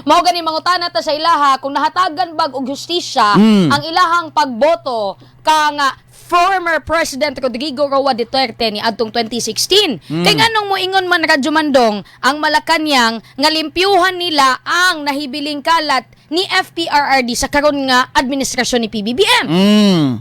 Mao gani mangutana ta sa ilaha kung nahatagan bag og hustisya ang ilahang pagboto kang former President Rodrigo Roa Duterte ni adtong 2016. Kay nganong moingon man Radyo Mandong ang Malacañang nga limpyuhan nila ang nahibiling kalat ni FPRRD sa karon nga administrasyon ni PBBM.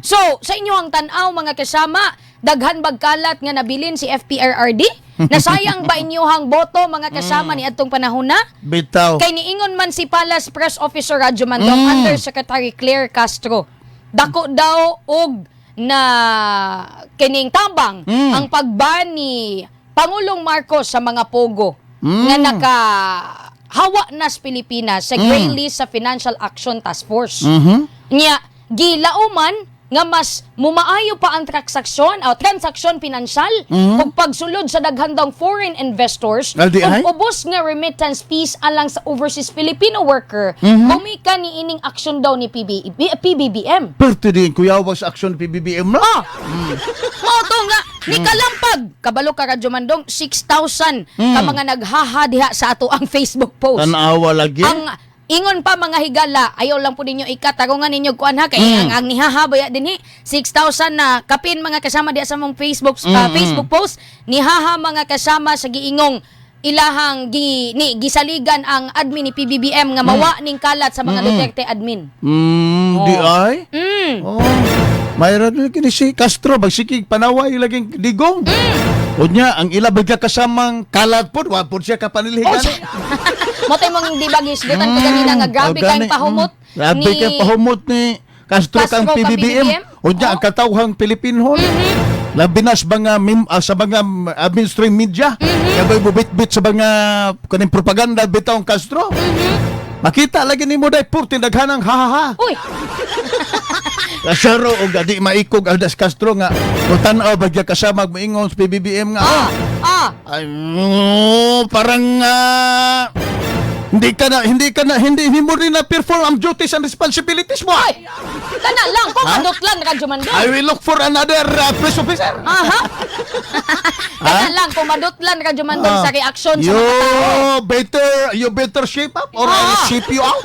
So, sa inyo ang tan-aw mga kasama, daghan bag kalat nga nabilin si FPRRD? Nasayang ba inyohang boto mga kasama ni adtong panahon na? Bitaw. Kay niingon man si Palace Press Officer Radyo Mandong Undersecretary Claire Castro, dako daw og na kining tabang ang pagban ni Pangulong Marcos sa mga pogo nga nakahawa na sa Pilipinas sa gray list sa Financial Action Task Force. Nya gilauman nga mas mumaayo pa ang transaksyon pinansyal kung pagsulod sa daghandang foreign investors LDI? ug ubos nga remittance fees alang sa overseas Filipino worker bumika ni ining aksyon daw ni PBBM. Perti din kuya was action PBBM na. Mao to nga ni kalampag kabalo ka Radyo Mandong 6,000 ka mga naghaha diha sa ato ang Facebook post. Tanawa lagi. Ang ingon pa mga higala, ayaw lang po ninyo ikatarungan ninyo kuan ha kay ang nihahabaya din 6,000 na kapin mga kasama diha sa mong Facebook post nihaha mga kasama sa giingong ilahang gisaligan ang admin ni PBBM nga mawa ning kalat sa mga Duterte admin. Di ay? Oh. Mayroon din kini si Castro bagsikig panaway laging digong. Unya ang ila bagya kasamang kalat pod wa pod siya kapanilhigan. Motay mong di ba gisgutan ko ganina nga grabe kayong pahumot Grabe kayong pahumot ni Castro kang PBBM. Unya ang katawhang Pilipinhon. Labi na sa mga mainstream media. Kabay bubit-bit sa mga kaning propaganda bitawng Castro. Makita lagi ni mo day purti daghanang hahaha. Uy. Kasaro o gadi maikog Aldas Castro nga tanaw bagya kasama moingon sa PBBM nga. Ay, parang hindi mo rin na perform ang duties and responsibilities mo. Ay. Kana lang ko madutlan Radyo Mandong. I will look for another police officer. Kana lang ko madutlan Radyo Mandong sa reaksyon sa mga tao. You better shape up or I'll shape you out.